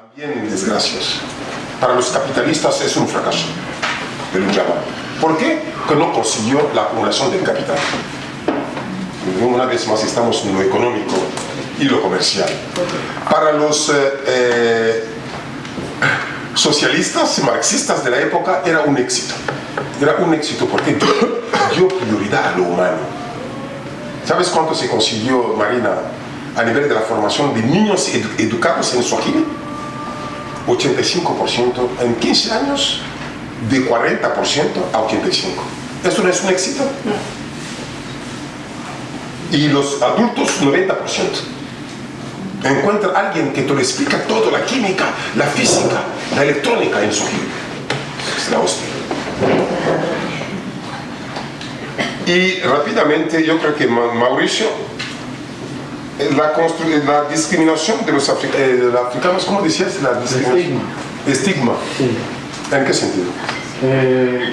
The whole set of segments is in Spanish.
También desgracias. Para los capitalistas es un fracaso de lucha. ¿Por qué? Porque no consiguió la acumulación del capital. Una vez más estamos en lo económico y lo comercial. Para los socialistas, marxistas de la época era un éxito. Era un éxito porque dio prioridad a lo humano. ¿Sabes cuánto se consiguió, Marina, a nivel de la formación de niños educados en Swahili? 85% en 15 años, de 40% a 85%. ¿Esto no es un éxito? Y los adultos, 90%. Encuentra a alguien que te lo explica todo, la química, la física, la electrónica en Swahili. Es la hostia. Y rápidamente, yo creo que Mauricio, la discriminación de los africanos, ¿cómo decías? La discriminación. Estigma. Sí. ¿En qué sentido?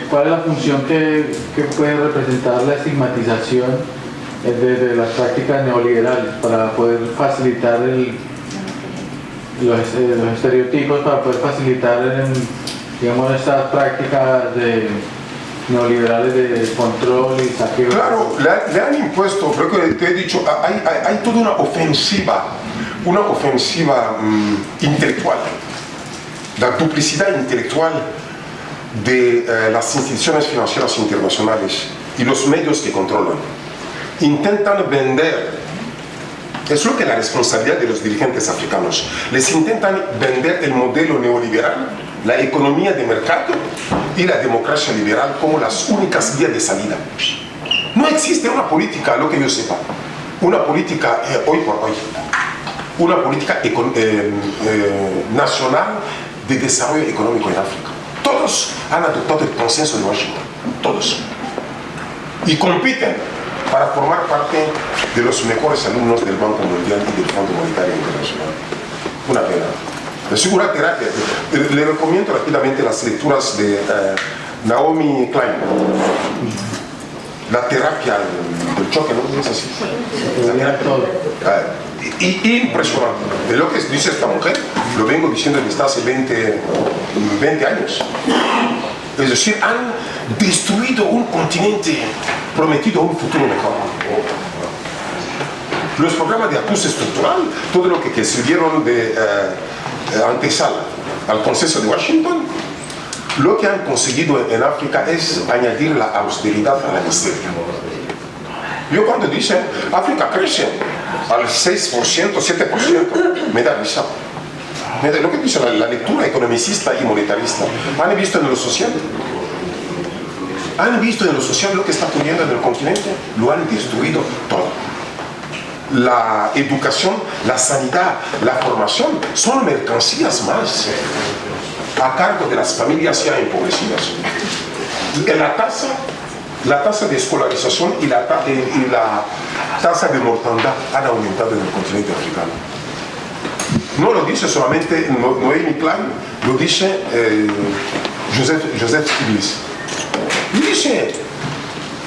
¿Cuál es la función que puede representar la estigmatización de las prácticas neoliberales para poder facilitar los estereotipos, para poder facilitar digamos, estas prácticas neoliberales de control y saqueo? Claro, le han impuesto, creo que te he dicho, hay toda una ofensiva intelectual, la duplicidad intelectual de las instituciones financieras internacionales y los medios que controlan. Intentan vender, es lo que es la responsabilidad de los dirigentes africanos, les intentan vender el modelo neoliberal, la economía de mercado y la democracia liberal como las únicas vías de salida. No existe una política, lo que yo sepa, una política hoy por hoy, una política nacional de desarrollo económico en África. Todos han adoptado el consenso de Washington, todos. Y compiten para formar parte de los mejores alumnos del Banco Mundial y del Fondo Monetario Internacional. Una pena. Es una terapia. Le recomiendo rápidamente las lecturas de Naomi Klein. La terapia del choque, ¿no? Es así. Impresionante. De lo que dice esta mujer, lo vengo diciendo desde hace 20 años. Es decir, han destruido un continente prometido un futuro mejor. Los programas de ajuste estructural, todo lo que sirvieron de antesala al consenso de Washington, lo que han conseguido en África es añadir la austeridad a la miseria. Yo cuando dicen África crece al 6%, 7%, me da risa. Lo que dice la lectura economicista y monetarista, han visto en lo social. Han visto en lo social lo que está ocurriendo en el continente, lo han destruido todo. La educación, la sanidad, la formación son mercancías más a cargo de las familias ya empobrecidas. La tasa de escolarización y la tasa de mortandad han aumentado en el continente africano. No lo dice solamente Naomi Klein, lo dice Joseph Stiglitz. Y dice,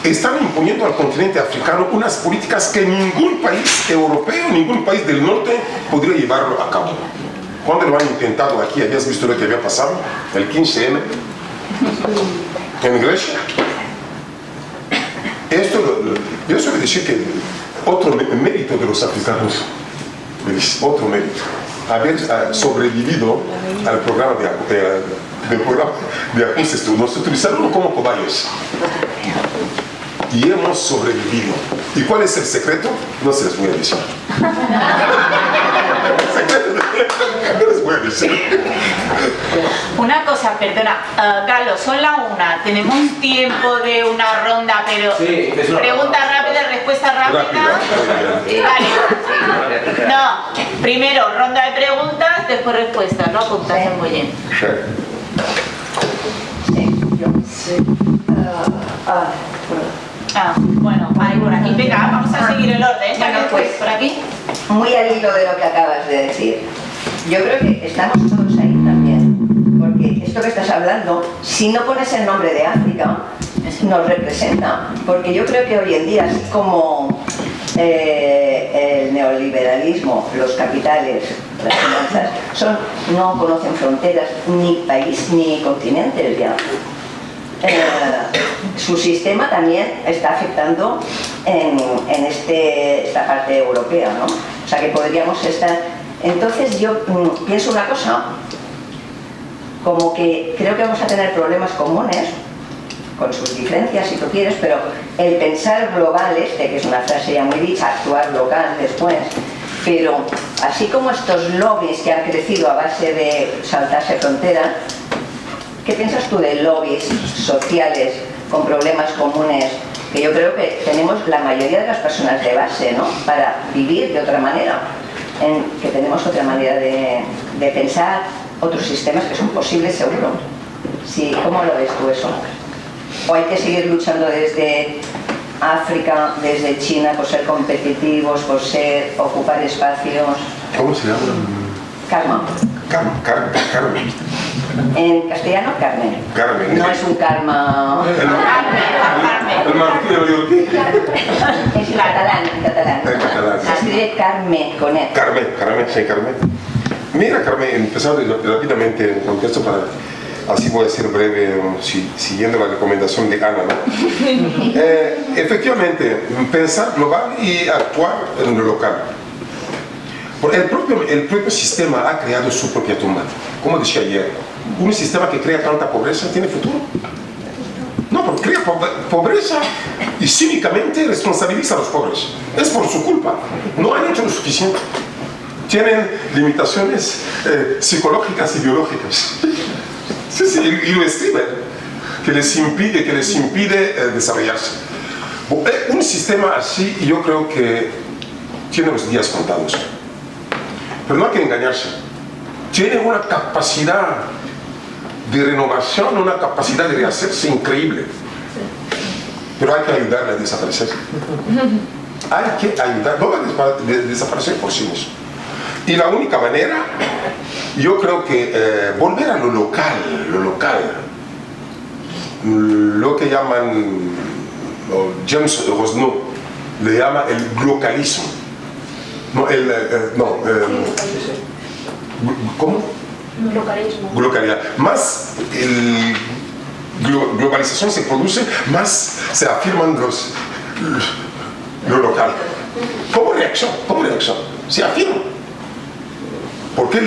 están imponiendo al continente africano unas políticas que ningún país europeo, ningún país del norte podría llevarlo a cabo. Cuando lo han intentado aquí, habías visto lo que había pasado, el 15M, en Grecia. Yo suelo decir que otro mérito de los africanos, otro mérito, haber sobrevivido al programa de ajustes. Nos utilizaron como cobayos y hemos sobrevivido. ¿Y cuál es el secreto? No se les voy a decir. No les voy a decir. Una cosa, perdona, Carlos, son la 1. Tenemos tiempo de una ronda, pero sí, pregunta rápida, respuesta rápida. Vale. No, primero ronda de preguntas, después respuestas, ¿no? Apuntación muy bien. Bueno, ahí por aquí. Venga, vamos a seguir el orden. Bueno, pues por aquí. Muy al hilo de lo que acabas de decir. Yo creo que estamos todos ahí también, porque esto que estás hablando, si no pones el nombre de África, nos representa, porque yo creo que hoy en día, así como el neoliberalismo, los capitales, las finanzas, no conocen fronteras, ni país, ni continentes ya. Su sistema también está afectando en esta parte europea, ¿no? O sea que podríamos estar... Entonces yo pienso una cosa, como que creo que vamos a tener problemas comunes, con sus diferencias si tú quieres, pero el pensar global que es una frase ya muy dicha, actuar local después, pero así como estos lobbies que han crecido a base de saltarse fronteras, ¿qué piensas tú de lobbies sociales con problemas comunes que yo creo que tenemos la mayoría de las personas de base, ¿no? Para vivir de otra manera, que tenemos otra manera de pensar, otros sistemas que son posibles seguro? Sí, ¿cómo lo ves tú eso? ¿O hay que seguir luchando desde África, desde China, por ser competitivos, por ocupar espacios? ¿Cómo se llama? Karma. Carmen. En castellano, Carmen. Carmen. No es un karma... El martillo neoyorquí. Es en catalán. En catalán. Se escribe Carmen con E. Carmen, sí, Carmen. Mira, Carmen, empezando rápidamente en contexto para... Así voy a ser breve, siguiendo la recomendación de Ana, ¿no? Efectivamente, pensar global y actuar en lo local. Porque el propio sistema ha creado su propia tumba. Como decía ayer, un sistema que crea tanta pobreza tiene futuro. No, porque crea pobreza y cínicamente responsabiliza a los pobres. Es por su culpa. No han hecho lo suficiente. Tienen limitaciones psicológicas y biológicas. Sí, y lo escriben, que les impide desarrollarse. Un sistema así yo creo que tiene los días contados. Pero no hay que engañarse. Tiene una capacidad de renovación, una capacidad de rehacerse increíble. Pero hay que ayudarle a desaparecer. Hay que ayudar, no va a desaparecer por sí mismo. Y la única manera, yo creo que volver a lo local, lo que llaman, James Rosno le llama el glocalismo. ¿Cómo? Localismo. Glocalidad. Más globalización se produce, más se afirman lo local. ¿Cómo reacción? Se afirma. Porque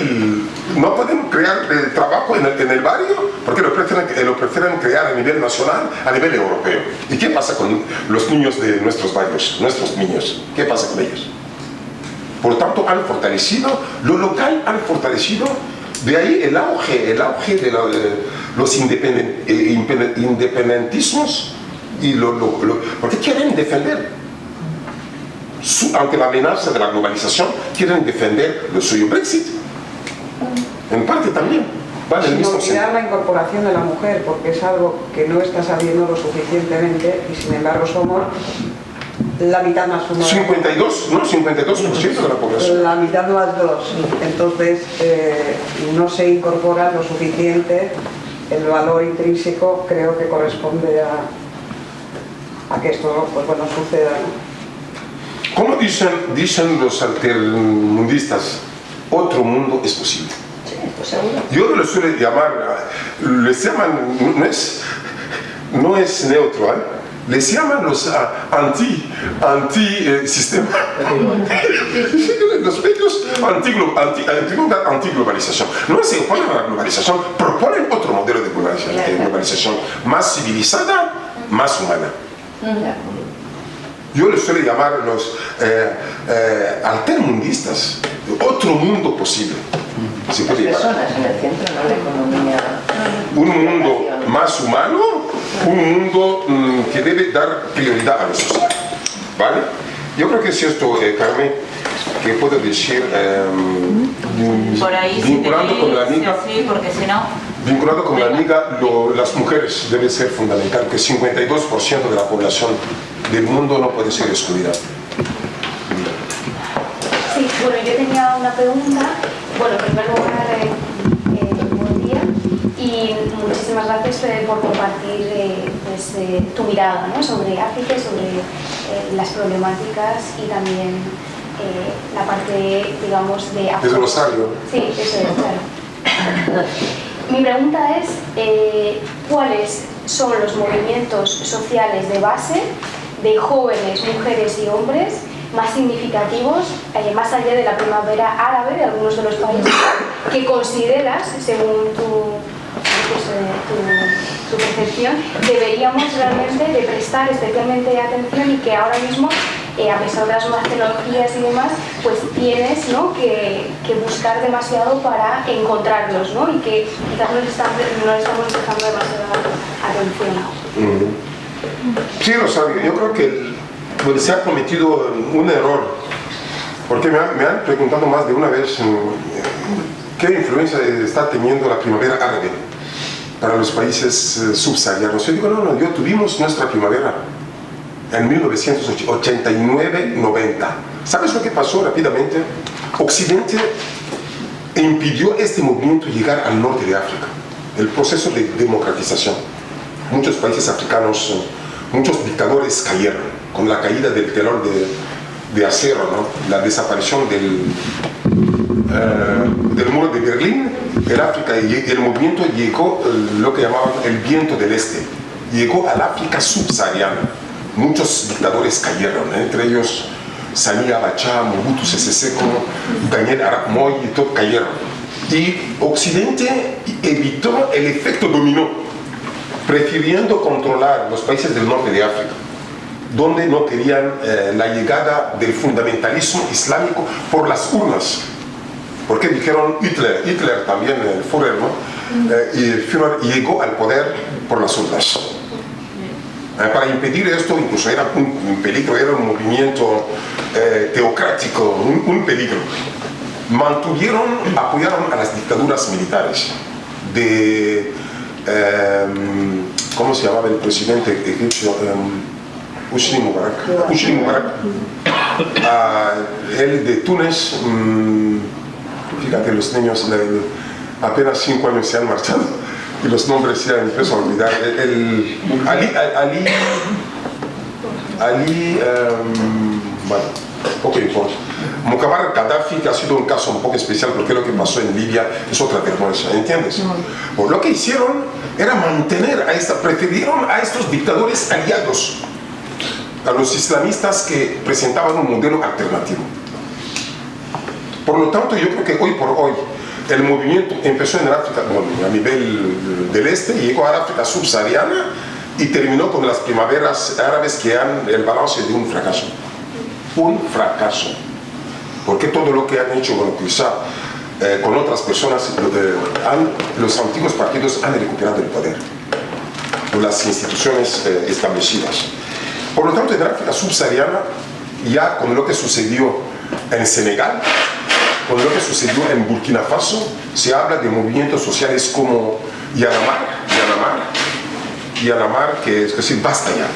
no pueden crear trabajo en el barrio, porque lo prefieren crear a nivel nacional, a nivel europeo. ¿Y qué pasa con los niños de nuestros barrios, nuestros niños? ¿Qué pasa con ellos? Por tanto, han fortalecido lo local, de ahí el auge de los independentismos, porque quieren defender. Ante la amenaza de la globalización, quieren defender lo suyo. Brexit, en parte también, va en el mismo sentido. Sin olvidar la incorporación de la mujer, porque es algo que no está sabiendo lo suficientemente y sin embargo somos la mitad más uno. 52% de la población. La mitad más dos. Entonces no se incorpora lo suficiente. El valor intrínseco creo que corresponde a que esto suceda, ¿no? Como dicen los altermundistas, otro mundo es posible. Sí, pues seguro. Yo no les suelo llamar, no es neutro, les llaman los anti-sistema. Los medios anti-globalización. No se oponen a la globalización, proponen otro modelo de globalización más civilizada, más humana. Yo les suelo llamar los altermundistas, otro mundo posible. Las personas en el centro, no la economía. Un mundo más humano, un mundo que debe dar prioridad a lo social. ¿Vale? Yo creo que es esto, Carmen, que puedo decir, Por ahí vinculando con la amiga. Sí, porque si no... Vinculado con la amiga, las mujeres deben ser fundamental, que 52% de la población del mundo no puede ser excluida. Sí, bueno, yo tenía una pregunta. Bueno, en primer lugar, buen día y muchísimas gracias por compartir tu mirada, ¿no?, sobre África y sobre las problemáticas y también la parte, digamos, de... Es Rosario. Sí, eso es, claro. Mi pregunta es, ¿cuáles son los movimientos sociales de base de jóvenes, mujeres y hombres más significativos, más allá de la primavera árabe de algunos de los países, que consideras, según tu percepción, deberíamos realmente de prestar especialmente atención y que ahora mismo, a pesar de las nuevas tecnologías y demás, pues tienes, ¿no?, que buscar demasiado para encontrarlos, ¿no?, y que quizás no le estamos prestando demasiada atención. Sí, Rosario, yo creo que se ha cometido un error, porque me han preguntado más de una vez qué influencia está teniendo la primavera árabe para los países subsaharianos. Yo digo, no, yo tuvimos nuestra primavera en 1989-90. ¿Sabes lo que pasó rápidamente? Occidente impidió este movimiento llegar al norte de África, el proceso de democratización. Muchos países africanos, muchos dictadores cayeron con la caída del telón de acero, ¿no?, la desaparición del muro de Berlín. En África el movimiento llegó, lo que llamaban el viento del este, llegó al África subsahariana. Muchos dictadores cayeron, entre ellos Sani Abacha, Mobutu Sese Seko, Daniel Arap Moi, y todos cayeron. Y Occidente evitó el efecto dominó, prefiriendo controlar los países del norte de África, donde no querían la llegada del fundamentalismo islámico por las urnas. Porque dijeron Hitler también, el Führer, ¿no? Y el Führer llegó al poder por las urnas. Para impedir esto, incluso era un peligro, era un movimiento teocrático, un peligro. Apoyaron a las dictaduras militares de, ¿cómo se llamaba el presidente egipcio? Hosni Mubarak. El de Túnez, fíjate, los niños de apenas 5 años se han marchado y los nombres ya empiezo a olvidar. Bueno, poco importa. Muammar Gaddafi, que ha sido un caso un poco especial porque lo que pasó en Libia es otra vergüenza, ¿entiendes? Pues lo que hicieron era prefirieron a estos dictadores aliados, a los islamistas que presentaban un modelo alternativo. Por lo tanto, yo creo que hoy por hoy el movimiento empezó en África, bueno, a nivel del este, llegó a África subsahariana y terminó con las primaveras árabes, que han el balance de un fracaso. Un fracaso. Porque todo lo que han hecho, bueno, quizá con otras personas, los antiguos partidos han recuperado el poder, las instituciones establecidas. Por lo tanto, en África subsahariana, ya con lo que sucedió en Senegal, con lo que sucedió en Burkina Faso, se habla de movimientos sociales como Yanamar, que es decir, basta ya.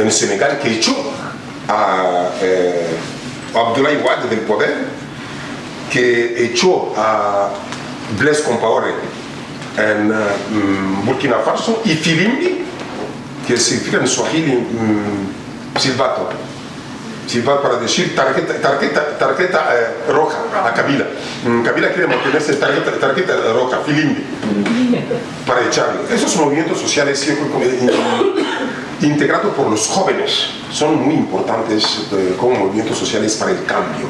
En Senegal, que echó a Abdoulaye Wade del poder, que echó a Blaise Compaoré en Burkina Faso, y Filimbi, que significa en Swahili silbato para decir tarjeta roja a Kabila. Kabila quiere mantenerse tarjeta roja, Filimbi, para echarle. Esos movimientos sociales integrados por los jóvenes son muy importantes como movimientos sociales para el cambio,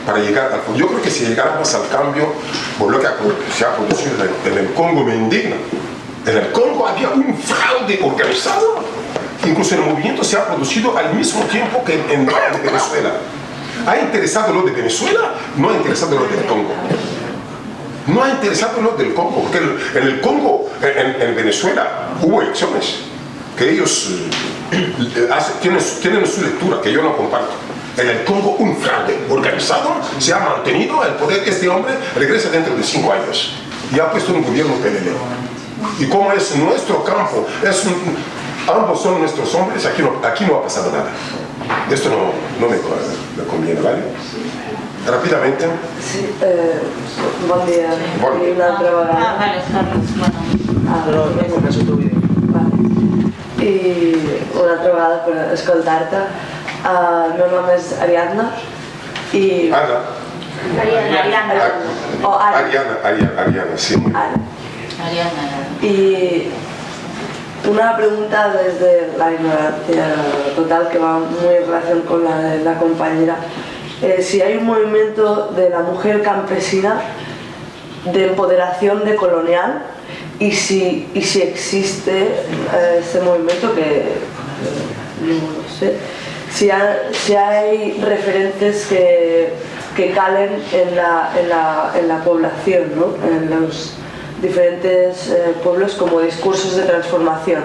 para llegar al fondo. Yo creo que si llegáramos al cambio, por lo que se ha producido en el Congo, me indigna. En el Congo había un fraude organizado. Incluso el movimiento se ha producido al mismo tiempo que en Venezuela. ¿Ha interesado lo de Venezuela? No ha interesado lo del Congo. No ha interesado lo del Congo, porque en el Congo, en Venezuela, hubo elecciones que ellos tienen su lectura, que yo no comparto. En el Congo, un fraude organizado se ha mantenido el poder. Este hombre regresa dentro de 5 años y ha puesto un gobierno PLD. Y como es nuestro campo, ambos son nuestros hombres, aquí no ha pasado nada. Esto no me conviene, ¿vale? Rápidamente. Sí, bon dia. Bon dia. Una altra vegada. Vale, Carlos, bueno. Vale. i una altra vegada per escoltar-te. El meu nom és Ariadna i... Ana. Ariana. O Ara. Ariana, sí. Ara. Ariana. Y una pregunta desde la ignorancia total que va muy en relación con la de la compañera. Si hay un movimiento de la mujer campesina de empoderación decolonial y si existe ese movimiento que no lo sé, si hay referentes que calen en la población, ¿no? En los diferentes pueblos como discursos de transformación.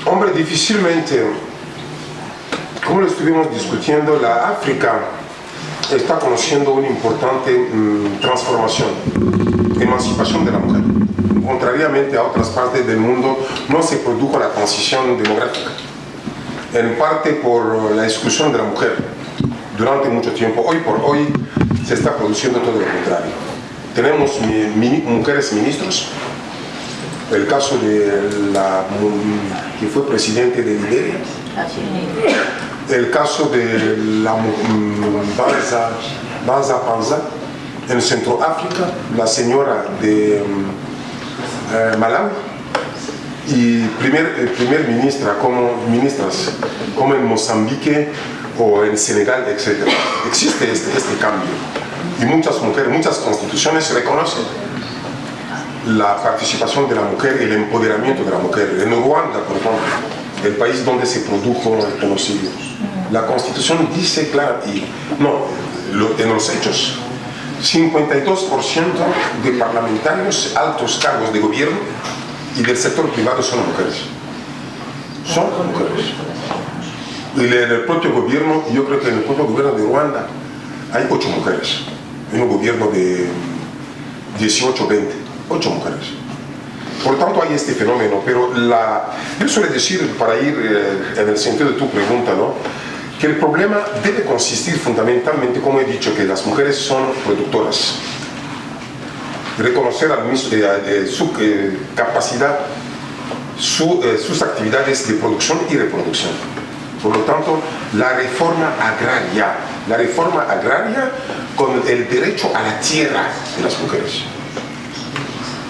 Hombre, difícilmente, como lo estuvimos discutiendo, la África está conociendo una importante transformación, emancipación de la mujer. Contrariamente a otras partes del mundo, no se produjo la transición demográfica, en parte por la exclusión de la mujer durante mucho tiempo. Hoy por hoy se está produciendo todo lo contrario. Tenemos mujeres ministros, el caso de la que fue presidente de Liberia, el caso de la Banza Panza en Centroáfrica, la señora de Malawi, y primer ministra ministras como en Mozambique o en Senegal, etc. Existe este cambio y muchas mujeres, muchas constituciones reconocen la participación de la mujer, el empoderamiento de la mujer. En Ruanda, por ejemplo, el país donde se produjo el genocidio, la constitución dice claro, en los hechos, 52% de parlamentarios, altos cargos de gobierno y del sector privado son mujeres. Son mujeres. Y en el propio gobierno, yo creo que en el propio gobierno de Ruanda hay 8 mujeres. En un gobierno de 18, 20, 8 mujeres. Por lo tanto hay este fenómeno, pero yo suelo decir, para ir en el sentido de tu pregunta, ¿no?, que el problema debe consistir fundamentalmente, como he dicho, que las mujeres son productoras. Reconocer su capacidad, sus actividades de producción y reproducción. Por lo tanto, la reforma agraria con el derecho a la tierra de las mujeres.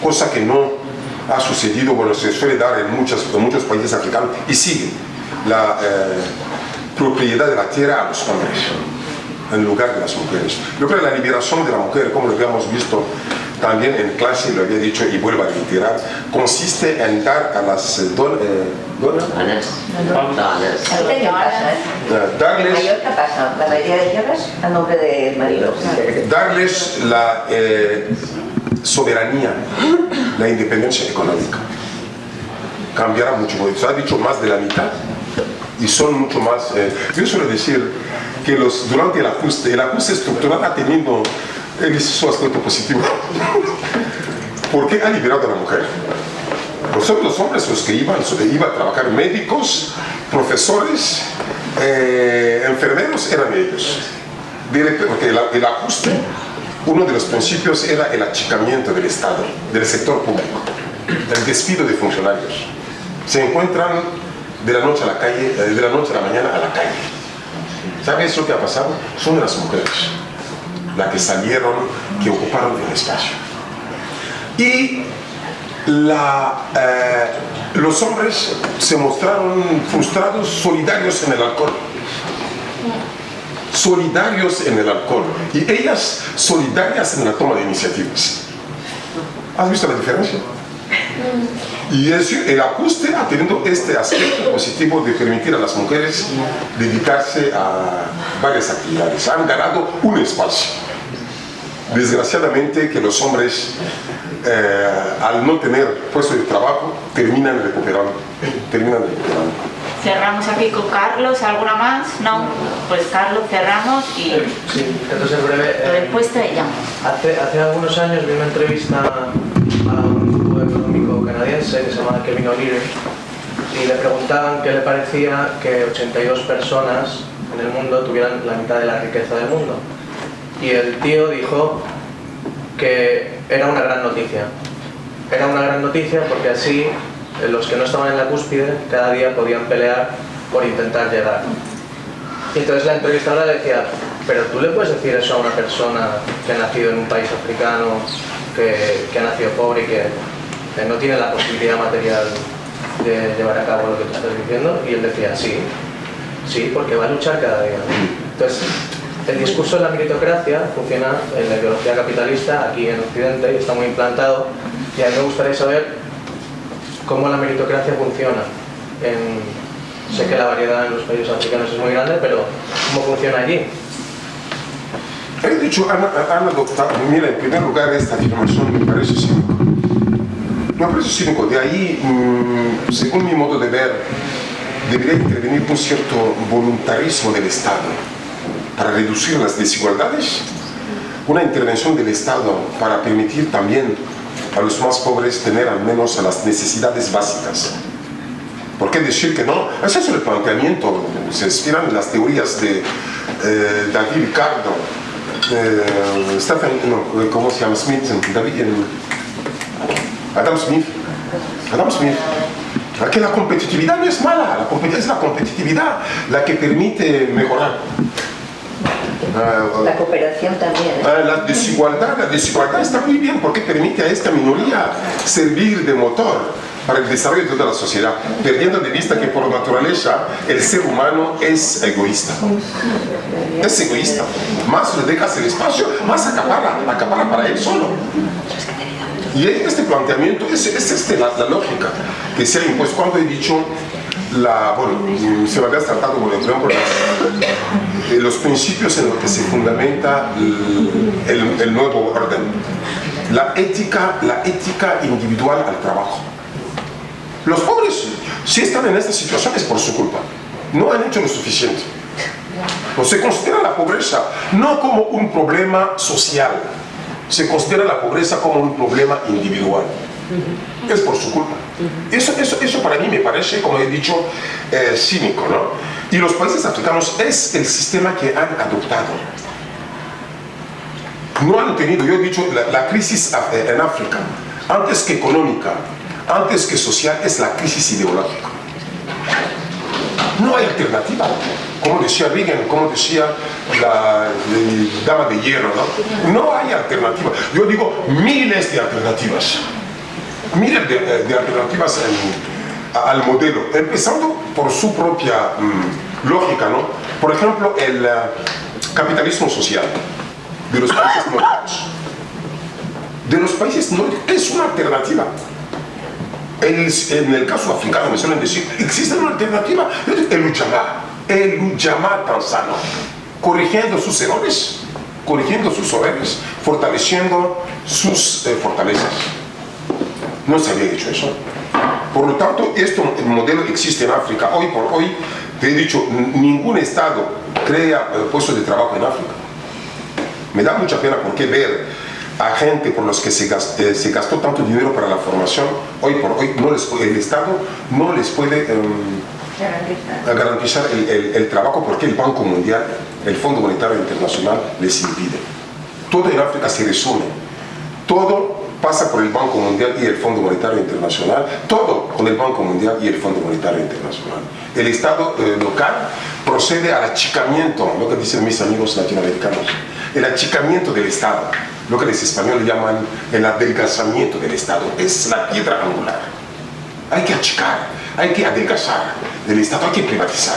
Cosa que no ha sucedido, bueno, se suele dar en muchos países africanos y sigue la propiedad de la tierra a los hombres en lugar de las mujeres. Yo creo que la liberación de la mujer, como lo habíamos visto también en clase, lo había dicho y vuelvo a reiterar, consiste en dar a las darles, ¿Qué pasa? La mayoría de tierras a nombre del marido. darles la soberanía, la independencia económica. Cambiará mucho, se ha dicho más de la mitad y son mucho más. Yo suelo decir que durante el ajuste estructural ha tenido su aspecto positivo porque ha liberado a la mujer. Los hombres, los que iban a trabajar, médicos, profesores, enfermeros, eran ellos. Porque el ajuste, uno de los principios era el achicamiento del Estado, del sector público, el despido de funcionarios. Se encuentran de la noche a la calle, de la noche a la mañana a la calle. ¿Sabes lo que ha pasado? Son las mujeres las que salieron, que ocuparon el espacio. Y los hombres se mostraron frustrados, solidarios en el alcohol. Solidarios en el alcohol. Y ellas solidarias en la toma de iniciativas. ¿Has visto la diferencia? Y el ajuste ha tenido este aspecto positivo de permitir a las mujeres dedicarse a varias actividades. Han ganado un espacio. Desgraciadamente que los hombres, al no tener puesto de trabajo, terminan recuperando. Cerramos aquí con Carlos, ¿alguna más? No, pues Carlos, cerramos y Sí, entonces en breve. después te llamo. Hace algunos años vi una entrevista a un grupo económico canadiense que se llama Kevin O'Leary y le preguntaban qué le parecía que 82 personas en el mundo tuvieran la mitad de la riqueza del mundo. Y el tío dijo que era una gran noticia, era una gran noticia porque así los que no estaban en la cúspide cada día podían pelear por intentar llegar. Y entonces la entrevistadora decía, pero tú le puedes decir eso a una persona que ha nacido en un país africano, que ha nacido pobre y que no tiene la posibilidad material de llevar a cabo lo que tú estás diciendo. Y él decía, sí, porque va a luchar cada día. Entonces, el discurso de la meritocracia funciona en la ideología capitalista aquí en Occidente y está muy implantado. Y a mí me gustaría saber cómo la meritocracia funciona. Sé que la variedad en los países africanos es muy grande, pero ¿cómo funciona allí? He dicho, han adoptado, mira, en primer lugar esta afirmación me parece cínico. Me parece cínico, de ahí, según mi modo de ver, debería intervenir un cierto voluntarismo del Estado para reducir las desigualdades, una intervención del Estado para permitir también a los más pobres tener al menos las necesidades básicas. ¿Por qué decir que no? Ese es el planteamiento, se inspiran en las teorías de David Ricardo, ¿cómo se llama? Smith, Adam Smith. Que la competitividad no es mala, es la competitividad la que permite mejorar. La cooperación también. La desigualdad está muy bien porque permite a esta minoría servir de motor para el desarrollo de toda la sociedad, perdiendo de vista que por naturaleza el ser humano es egoísta. Es egoísta. Más le dejas el espacio, más acapara para él solo. Y este planteamiento, es la lógica que se ha impuesto. Cuando he dicho, se me había tratado, por ejemplo, los principios en los que se fundamenta el nuevo orden. La ética individual al trabajo. Los pobres, si están en esta situación, es por su culpa. No han hecho lo suficiente. O se considera la pobreza no como un problema social, se considera la pobreza como un problema individual. Es por su culpa. Eso para mí me parece, como he dicho, cínico, ¿no? Y los países africanos es el sistema que han adoptado. No han tenido, yo he dicho, la crisis en África, antes que económica, antes que social, es la crisis ideológica. No hay alternativa. Como decía Reagan, como decía la dama de hierro, ¿no? No hay alternativa. Yo digo miles de alternativas. Miles de alternativas al modelo, empezando por su propia lógica, ¿no? Por ejemplo, el capitalismo social de los países nórdicos. Es una alternativa. En el caso africano me suelen decir, existe una alternativa, el Ujamaa tanzano, corrigiendo sus errores, fortaleciendo sus fortalezas. No se había hecho eso. Por lo tanto, el modelo existe en África. Hoy por hoy, te he dicho, ningún Estado crea puestos de trabajo en África. Me da mucha pena porque ver a gente por los que se gastó tanto dinero para la formación, hoy por hoy el Estado no les puede garantizar el trabajo porque el Banco Mundial, el Fondo Monetario Internacional les impide. Todo en África se resume. Todo pasa por el Banco Mundial y el Fondo Monetario Internacional, todo con el Banco Mundial y el Fondo Monetario Internacional. El Estado local procede al achicamiento, lo que dicen mis amigos latinoamericanos, el achicamiento del Estado, lo que los españoles llaman el adelgazamiento del Estado. Es la piedra angular. Hay que achicar, hay que adelgazar del Estado, hay que privatizar.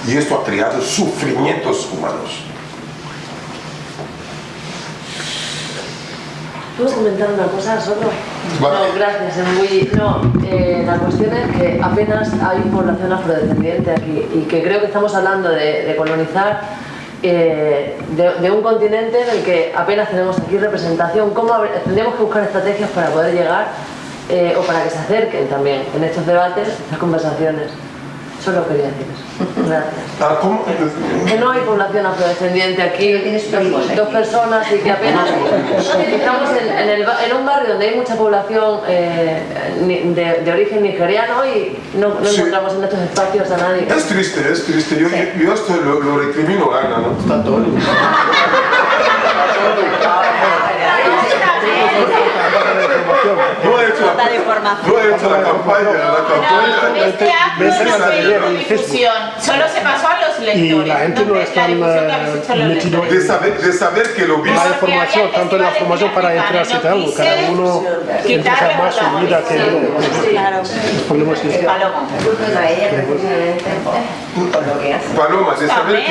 Y esto ha creado sufrimientos humanos. ¿Puedo comentar una cosa solo? Vale. No, gracias. La cuestión es que apenas hay población afrodescendiente aquí y que creo que estamos hablando de colonizar de un continente en el que apenas tenemos aquí representación. Tendríamos que buscar estrategias para poder llegar o para que se acerquen también en estos debates, estas conversaciones. Solo quería decir eso. Gracias. ¿Cómo? Que no hay población afrodescendiente aquí, dos personas y que apenas estamos en un barrio donde hay mucha población de origen nigeriano y no encontramos en estos espacios a nadie. Es triste. Yo esto lo recrimino a Ana, ¿no? Está todo. No he No he hecho la campaña. No, este acto no se hizo difusión, solo se pasó a los lectores. Y la gente no está metido de saber que lo vi. la información, tanto en la formación para entrar a hacer algo, cada uno empieza más su vida que el problema es que Paloma, de saber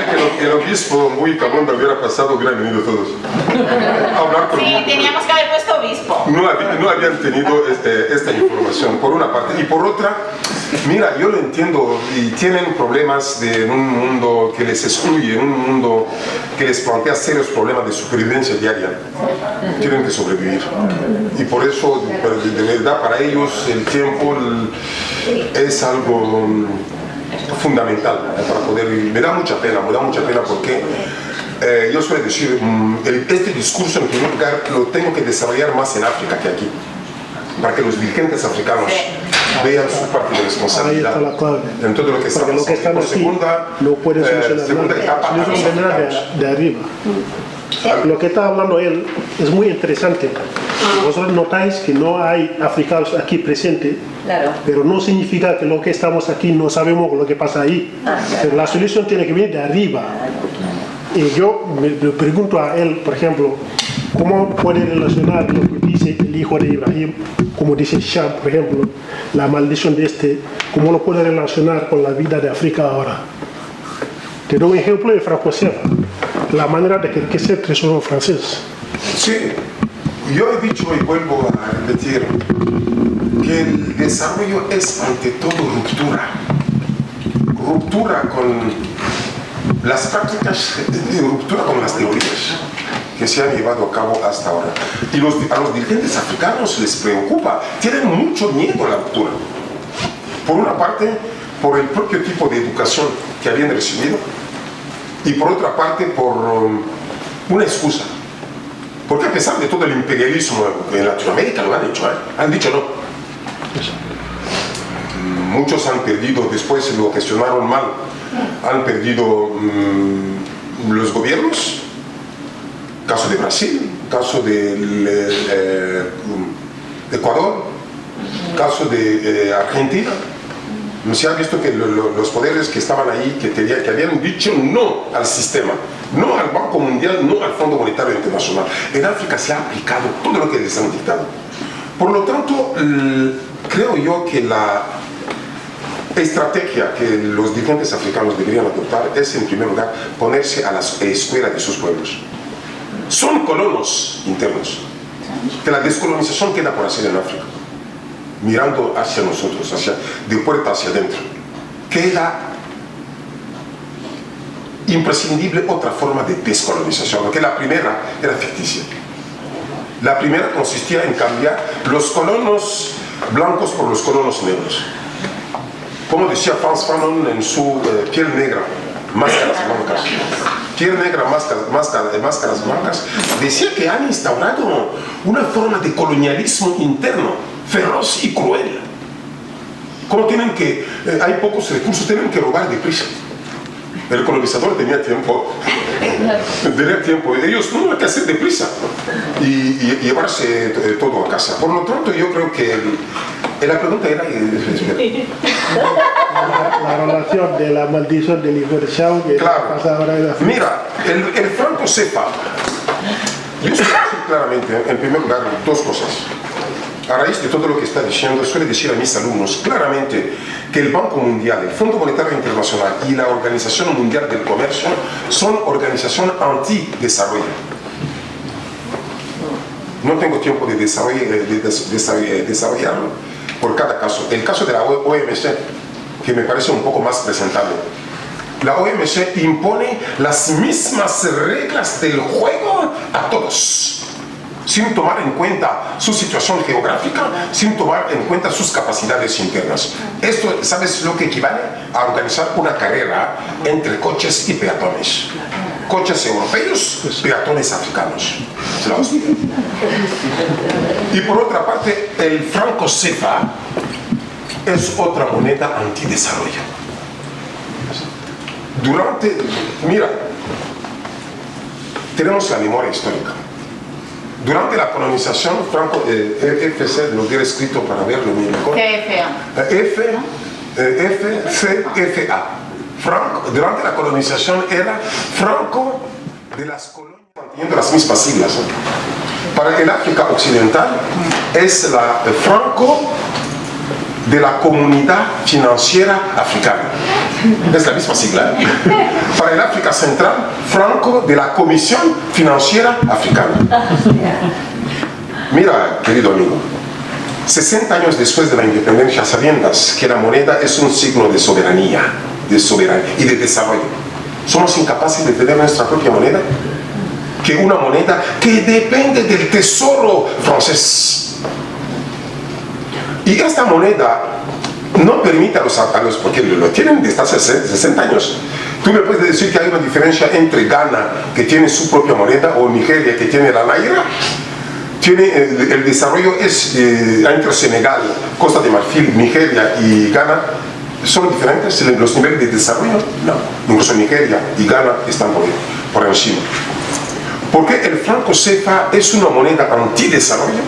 que el obispo muy cabrón hubiera pasado, hubieran venido todos a hablar conmigo. Sí, teníamos que haber puesto obispo. No habían tenido esta información, por una parte. Y por otra, mira, yo lo entiendo, y tienen problemas en un mundo que les excluye, en un mundo que les plantea serios problemas de supervivencia diaria. Tienen que sobrevivir. Y por eso, de verdad, para ellos el tiempo es algo fundamental para poder vivir. Me da mucha pena porque yo suelo decir, este discurso en primer lugar lo tengo que desarrollar más en África que aquí, para que los dirigentes africanos vean su parte de responsabilidad en todo lo que está pasando. Porque lo que están por aquí segunda, no puede solucionar segunda etapa, a los africanos. de arriba. Lo que está hablando él es muy interesante. Vosotros notáis que no hay africanos aquí presentes, pero no significa que lo que estamos aquí no sabemos lo que pasa ahí. Pero la solución tiene que venir de arriba. Y yo me pregunto a él, por ejemplo, ¿cómo puede relacionar lo que dice el hijo de Ibrahim, como dice Sham, por ejemplo, la maldición de cómo lo puede relacionar con la vida de África ahora? Te doy un ejemplo de Franco Serra, la manera de que se tesoro francés. Sí, yo he dicho y vuelvo a repetir que el desarrollo es ante todo ruptura con las prácticas, ruptura con las teorías que se han llevado a cabo hasta ahora. Y a los dirigentes africanos les preocupa, tienen mucho miedo a la ruptura. Por una parte, por el propio tipo de educación que habían recibido, y por otra parte, por una excusa. Porque a pesar de todo el imperialismo en Latinoamérica lo han hecho, han dicho no. Muchos han perdido, después lo gestionaron mal, han perdido los gobiernos, caso de Brasil, caso de Ecuador, caso de Argentina. Se ha visto que los poderes que estaban ahí, que habían dicho no al sistema, no al Banco Mundial, no al Fondo Monetario Internacional. En África se ha aplicado todo lo que les han dictado. Por lo tanto, creo yo que la estrategia que los dirigentes africanos deberían adoptar es, en primer lugar, ponerse a la escuela de sus pueblos. Son colonos internos, que la descolonización queda por hacer en África, mirando hacia nosotros, de puerta hacia adentro. Queda imprescindible otra forma de descolonización, porque la primera era ficticia. La primera consistía en cambiar los colonos blancos por los colonos negros. Como decía Frantz Fanon en su Piel Negra, Máscaras Blancas. Piel Negra, Máscaras Blancas, decía que han instaurado una forma de colonialismo interno, feroz y cruel. Como hay pocos recursos, tienen que robar deprisa. El colonizador tenía tiempo, ellos no hay que hacer deprisa y llevarse todo a casa. Por lo tanto, yo creo que la pregunta era la relación de la maldición del hijo de Sham que pasa ahora en África. Mira, el Franco Cefa, yo suelo decir claramente, en primer lugar, dos cosas. A raíz de todo lo que está diciendo, suele decir a mis alumnos claramente que el Banco Mundial, el Fondo Monetario Internacional y la Organización Mundial del Comercio son organizaciones anti-desarrollo. No tengo tiempo de desarrollarlo por cada caso. El caso de la OMC, que me parece un poco más presentable. La OMC impone las mismas reglas del juego a todos, sin tomar en cuenta su situación geográfica, sin tomar en cuenta sus capacidades internas. Esto, ¿sabes lo que equivale? A organizar una carrera entre coches y peatones. Coches europeos, peatones africanos. Y por otra parte, el franco CFA es otra moneda antidesarrollo. Mira, tenemos la memoria histórica. Durante la colonización, Franco, FC, lo hubiera escrito para verlo mejor. FCFA. Franco, durante la colonización era Franco de las colonias, manteniendo las mismas siglas. Para el África Occidental es la Franco de la Comunidad Financiera Africana. Es la misma sigla. Para el África Central, Franco de la Comisión Financiera Africana. Mira, querido amigo, 60 años después de la independencia, sabiendas que la moneda es un signo de soberanía y de desarrollo, ¿somos incapaces de tener nuestra propia moneda? Que una moneda que depende del tesoro francés. Y esta moneda no permite a los porque lo tienen desde hace 60 años. Tú me puedes decir que hay una diferencia entre Ghana, que tiene su propia moneda, o Nigeria, que tiene la naira. El desarrollo es entre Senegal, Costa de Marfil, Nigeria y Ghana. ¿Son diferentes los niveles de desarrollo? No. Incluso Nigeria y Ghana están por encima. ¿Por qué el franco CFA es una moneda antidesarrollo?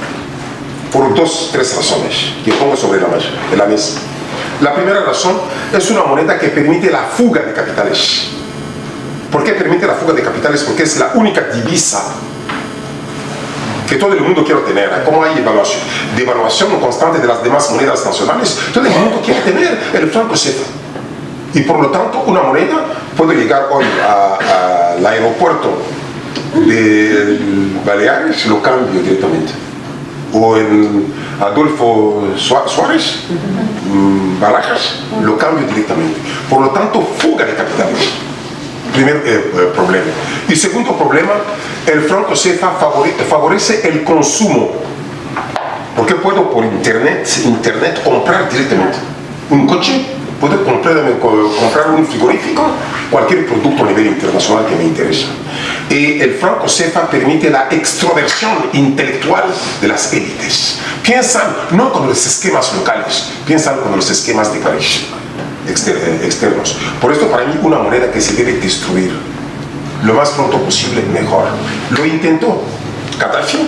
Por tres razones que pongo sobre la mesa. La primera razón es una moneda que permite la fuga de capitales. ¿Por qué permite la fuga de capitales? Porque es la única divisa que todo el mundo quiere tener. Como hay devaluación constante de las demás monedas nacionales, todo el mundo quiere tener el franco CFA. Y por lo tanto, una moneda puede llegar hoy al aeropuerto de Baleares, lo cambio directamente. O en Adolfo Suárez, Barajas, lo cambio directamente. Por lo tanto, fuga de capitales. Primer problema. Y segundo problema, el franco CFA favorece el consumo. Porque puedo por internet comprar directamente un coche, puedo comprar un frigorífico, cualquier producto a nivel internacional que me interesa. Y el franco CFA permite la extroversión intelectual de las élites. Piensan no con los esquemas locales, piensan con los esquemas de París externos. Por esto, para mí, una moneda que se debe destruir lo más pronto posible, mejor. Lo intentó Gaddafi.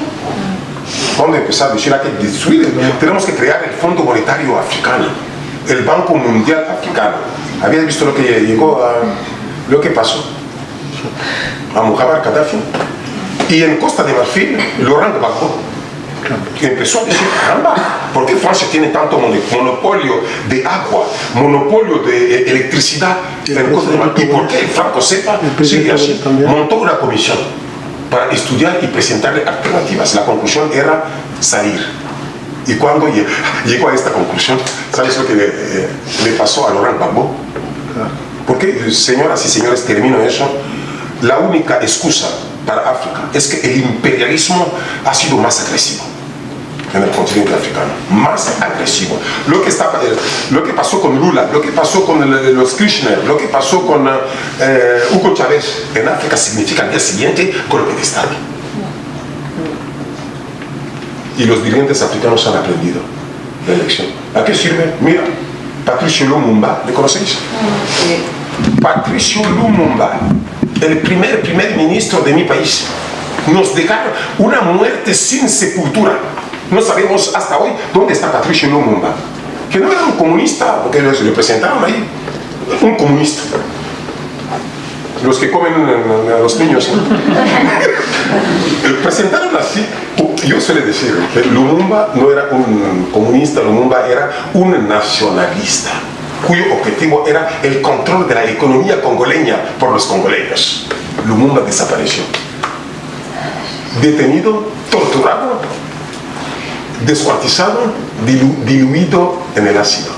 Cuando empezó a decir hay que destruir, tenemos que crear el Fondo Monetario Africano, el Banco Mundial Africano. ¿Habías visto lo que llegó lo que pasó a Muammar Gaddafi? Y en Costa de Marfil, Laurent Gbagbo empezó a decir, caramba, ¿por qué Francia tiene tanto monopolio de agua, monopolio de electricidad en Costa de Marfil? ¿Y por qué el franco CFA sigue así? Montó una comisión para estudiar y presentarle alternativas. La conclusión era salir. Y cuando llegó a esta conclusión, ¿sabes lo que le pasó a Laurent Gbagbo? Porque, señoras y señores, termino eso. La única excusa para África es que el imperialismo ha sido más agresivo en el continente africano, más agresivo. Lo que pasó con Lula, lo que pasó con los Kirchner, lo que pasó con Hugo Chávez en África significa al día siguiente golpe de Estado. Y los dirigentes africanos han aprendido la elección. ¿A qué sirve? Mira, Patrice Lumumba, ¿le conocéis? Patrice Lumumba, el primer ministro de mi país, nos dejaron una muerte sin sepultura. No sabemos hasta hoy dónde está Patrice Lumumba, que no era un comunista, porque le presentaron ahí, un comunista. Los que comen a los niños, ¿no? Presentaron así. Yo suele decir que Lumumba no era un comunista, Lumumba era un nacionalista, cuyo objetivo era el control de la economía congoleña por los congoleños. Lumumba desapareció. Detenido, torturado, descuartizado, diluido en el ácido.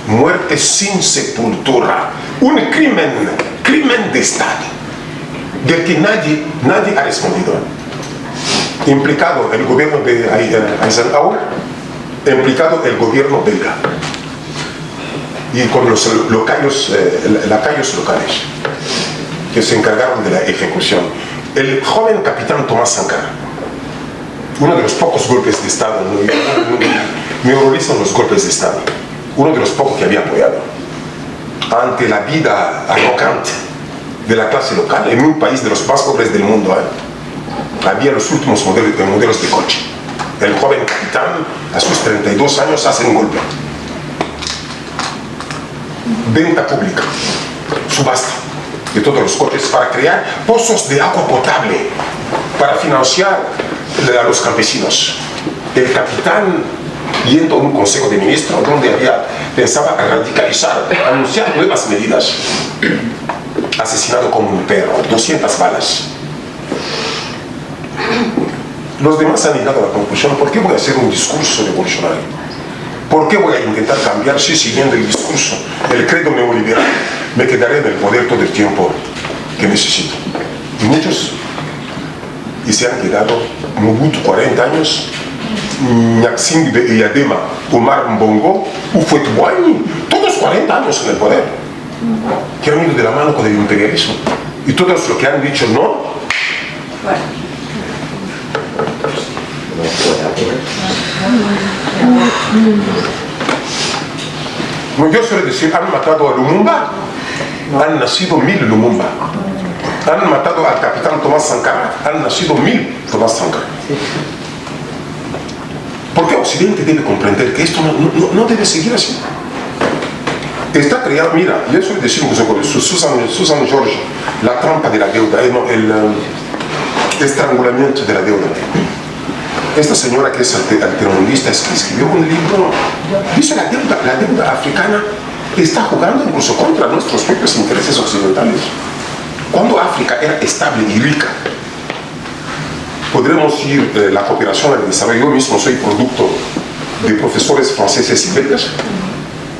Muerte sin sepultura. Un crimen de Estado, del que nadie ha respondido. Implicado el gobierno de Eisenhower, implicado el gobierno belga. Y con los lacayos locales que se encargaron de la ejecución. El joven capitán Tomás Sankara, uno de los pocos golpes de Estado, me horrorizan los golpes de Estado, uno de los pocos que había apoyado ante la vida arrogante de la clase local en un país de los más pobres del mundo. había los últimos modelos de coche. El joven capitán, a sus 32 años, hace un golpe. Venta pública, subasta de todos los coches para crear pozos de agua potable para financiar a los campesinos. El capitán, yendo a un consejo de ministros donde pensaba radicalizar, anunciar nuevas medidas, asesinado como un perro, 200 balas. Los demás han llegado a la conclusión: ¿por qué voy a hacer un discurso revolucionario? ¿Por qué voy a intentar cambiar si siguiendo el discurso, el credo neoliberal, me quedaré en el poder todo el tiempo que necesito? Y muchos y se han quedado Mobutu 40 años, Nyaksin Eyadema, Omar Mbongo, Houphouët-Boigny, todos 40 años en el poder, que han ido de la mano con el imperialismo. Y todos los que han dicho no, no, yo suelo decir, han matado a Lumumba, han nacido 1000 Lumumba. Han matado al capitán Tomás Sankara, han nacido 1000 Tomás Sankara. Porque Occidente debe comprender que esto no debe seguir así. Está creado, mira, yo suelo decir Susan George, la trampa de la deuda, el estrangulamiento de la deuda. Esta señora que es altermundista escribió un libro, dice la deuda africana está jugando incluso contra nuestros propios intereses occidentales. Cuando África era estable y rica, podremos ir la cooperación al desarrollo. Yo mismo soy producto de profesores franceses y belgas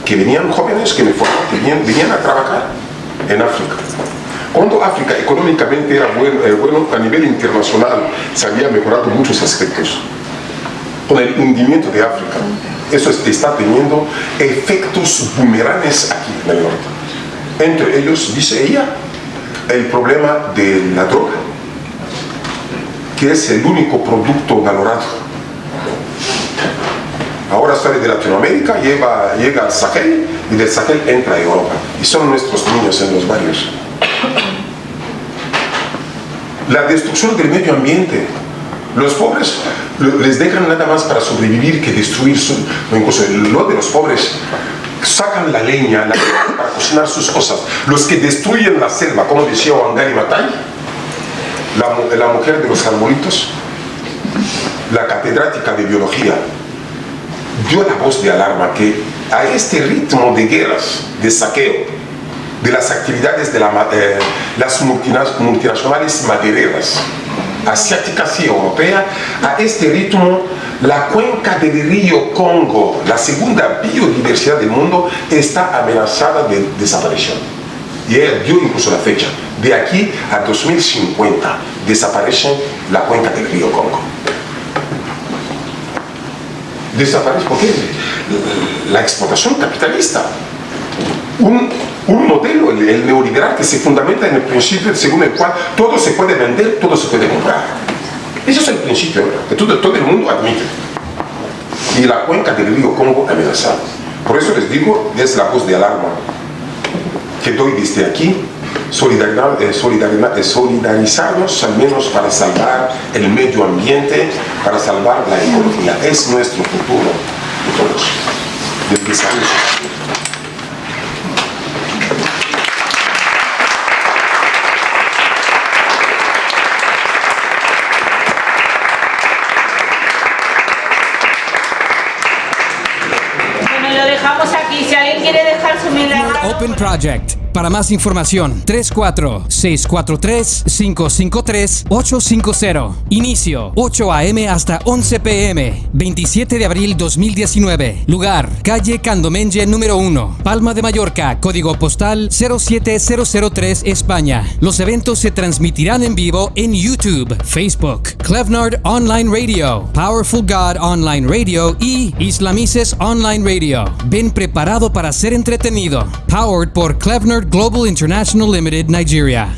que venían jóvenes, que me formaron, que venían a trabajar en África. Cuando África económicamente era bueno, a nivel internacional se había mejorado muchos aspectos. Con el hundimiento de África, eso está teniendo efectos boomerangs aquí en el norte. Entre ellos, dice ella, el problema de la droga, que es el único producto valorado. Ahora sale de Latinoamérica, llega al Sahel y del Sahel entra a Europa. Y son nuestros niños en los barrios. La destrucción del medio ambiente. Los pobres les dejan nada más para sobrevivir que destruir incluso lo de los pobres. Sacan la leña para cocinar sus cosas. Los que destruyen la selva, como decía Wangari Maathai, la mujer de los arbolitos, la catedrática de biología, dio la voz de alarma que a este ritmo de guerras, de saqueo, de las actividades de las multinacionales madereras, asiáticas y europeas, a este ritmo la cuenca del río Congo, la segunda biodiversidad del mundo, está amenazada de desaparición. Y ella dio incluso la fecha, de aquí a 2050 desaparece la cuenca del río Congo. Desaparece porque la explotación capitalista, un modelo, el neoliberal, que se fundamenta en el principio según el cual todo se puede vender, todo se puede comprar. Ese es el principio que todo el mundo admite. Y la cuenca del río Congo amenazada. Por eso les digo, es la voz de alarma que doy desde aquí, solidarizarnos al menos para salvar el medio ambiente, para salvar la economía. Es nuestro futuro de todos, del desarrollo. Open Project. Para más información, 34-643-553-850. Inicio, 8 a.m. hasta 11 p.m. 27 de abril 2019. Lugar, calle Candomenge número 1, Palma de Mallorca, código postal 07003, España. Los eventos se transmitirán en vivo en YouTube, Facebook, Clevnard Online Radio, Powerful God Online Radio y Islamices Online Radio. Ven preparado para ser entretenido. Powered por Clevnard Global International Limited, Nigeria.